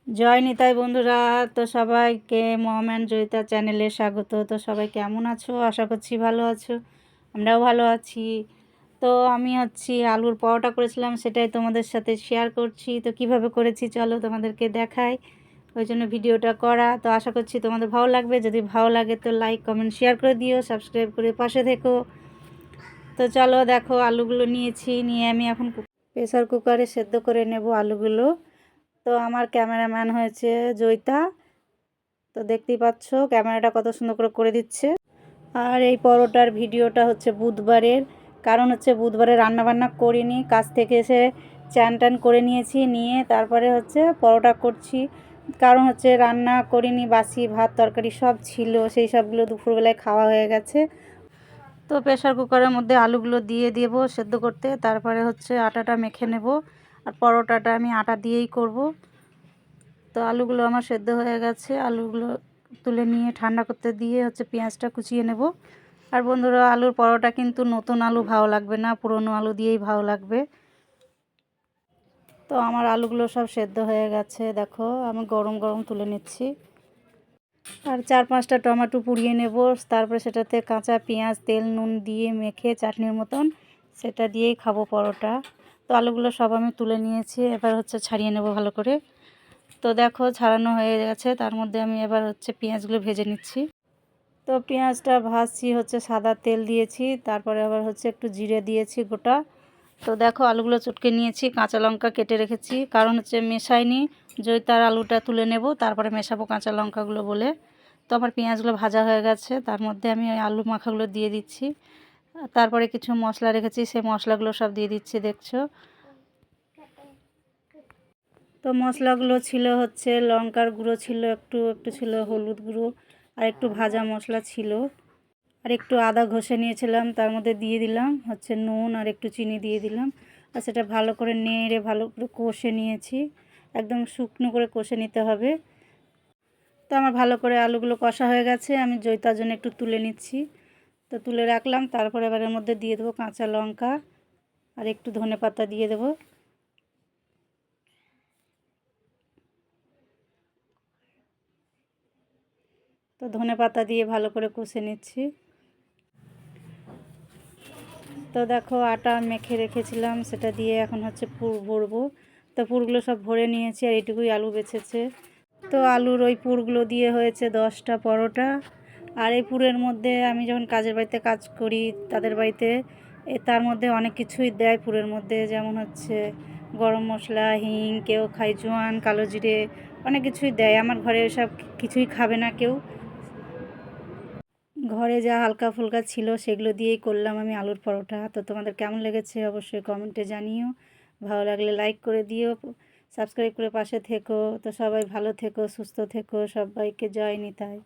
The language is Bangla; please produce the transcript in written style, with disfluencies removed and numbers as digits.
জয় নিতাই বন্ধুরা। তো সবাইকে মম অ্যান্ড জয়িতা চ্যানেলে স্বাগত। তো সবাই কেমন আছো? আশা করছি ভালো আছো, আমরাও ভালো আছি। তো আমি আলুর পরোটা করেছিলাম, সেটাই তোমাদের সাথে শেয়ার করছি। তো কিভাবে করেছি চলো তোমাদেরকে দেখাই, ওই জন্য ভিডিওটা করা। তো আশা করছি তোমাদের ভালো লাগবে। যদি ভালো লাগে তো লাইক কমেন্ট শেয়ার করে দিও, সাবস্ক্রাইব করে পাশে থেকো। তো চলো দেখো, আলুগুলো নিয়ে আমি এখন প্রেসার কুকারে সেদ্ধ করে নেব আলুগুলো। তো আমার ক্যামেরাম্যান হয়েছে জয়িতা। তো দেখতেই পাচ্ছ ক্যামেরাটা কত সুন্দর করে দিচ্ছে। আর এই পরোটার ভিডিওটা হচ্ছে বুধবারের, কারণ বুধবারে রান্নাবান্না করিনি, কাজ থেকে এসে চান টান করে নিয়ে তারপরে পরোটা করছি। কারণ রান্না করিনি, বাসি ভাত তরকারি সব ছিল, সেই সবগুলো দুপুরবেলায় খাওয়া হয়ে গেছে। তো প্রেসার কুকারের মধ্যে আলুগুলো দিয়ে দেব সেদ্ধ করতে, তারপরে আটাটা মেখে নেব। আর পরোটাটা আমি আটা দিয়েই করব। তো আলুগুলো আমার সেদ্ধ হয়ে গেছে, আলুগুলো তুলে নিয়ে ঠান্ডা করতে দিয়ে পেঁয়াজটা কুচিয়ে নেব। আর বন্ধুরা, আলুর পরোটা কিন্তু নতুন আলু ভালো লাগবে না, পুরনো আলু দিয়েই ভালো লাগবে। তো আমার আলুগুলো সব সেদ্ধ হয়ে গেছে, দেখো আমি গরম গরম তুলে নিচ্ছি। আর 4-5টা টমেটো পুড়িয়ে নেব, তারপরে সেটাতে কাঁচা পেঁয়াজ তেল নুন দিয়ে মেখে চাটনির মতন সেটা দিয়েই খাবো পরোটা। তো আলুগুলো সব আমি তুলে নিয়েছি, এবার ছাড়িয়ে নেব ভালো করে। তো দেখো ছাড়ানো হয়ে গেছে, তার মধ্যে আমি এবার পেঁয়াজগুলো ভেজে নিচ্ছি। তো পেঁয়াজটা ভাজছি, সাদা তেল দিয়েছি, তারপরে আবার একটু জিরে দিয়েছি গোটা। তো দেখো আলুগুলো চটকে নিয়েছি, কাঁচা লঙ্কা কেটে রেখেছি, কারণ মেশাইনি, জয়িতার আলুটা তুলে নেব তারপরে মেশাবো কাঁচা লঙ্কাগুলো বলে। তো আমার পেঁয়াজগুলো ভাজা হয়ে গেছে, তার মধ্যে আমি ওই আলু মাখাগুলো দিয়ে দিচ্ছি। তারপরে কিছু মশলা রেখেছি, সেই মশলাগুলো সব দিয়ে দিচ্ছি, দেখছো। তো মশলাগুলো ছিল লঙ্কার গুঁড়ো ছিল, একটু একটু ছিল হলুদ গুঁড়ো, আর একটু ভাজা মশলা ছিল, আর একটু আদা ঘষে নিয়েছিলাম, তার মধ্যে দিয়ে দিলাম নুন আর একটু চিনি দিয়ে দিলাম। আর সেটা ভালো করে নেড়ে ভালো করে কষে নিয়েছি, একদম শুকনো করে কষে নিতে হবে। তো আমার ভালো করে আলুগুলো কষা হয়ে গেছে, আমি জয়িতার জন্য একটু তুলে নিচ্ছি। তো তুলে রাখলাম, তারপরে এবার এর মধ্যে দিয়ে দেবো কাঁচা লঙ্কা আর একটু ধনেপাতা দিয়ে দেবো। তো ধনেপাতা দিয়ে ভালো করে কষে নিচ্ছি। তো দেখো আটা মেখে রেখেছিলাম, সেটা দিয়ে এখন পুর ভরবো। তো পুরগুলো সব ভরে নিয়েছি, আর এইটুকুই আলু বেঁচেছে। তো আলুর ওই পুরগুলো দিয়ে হয়েছে 10টা পরোটা। আর এই পুরের মধ্যে আমি যখন কাজের বাড়িতে কাজ করি, তাদের বাড়িতে তার মধ্যে অনেক কিছুই দেয় পুরের মধ্যে, যেমন গরম মশলা, হিং, কেউ খায় জোয়ান, কালো জিরে, অনেক কিছুই দেয়। আমার ঘরে সব কিছুই খাবে না কেউ, ঘরে যা হালকা ফুলকা ছিল সেগুলো দিয়েই করলাম আমি আলুর পরোটা। তো তোমাদের কেমন লেগেছে অবশ্যই কমেন্টে জানিও, ভালো লাগলে লাইক করে দিও, সাবস্ক্রাইব করে পাশে থেকো। তো সবাই ভালো থেকো, সুস্থ থেকো, সবাইকে জয় নিতাই।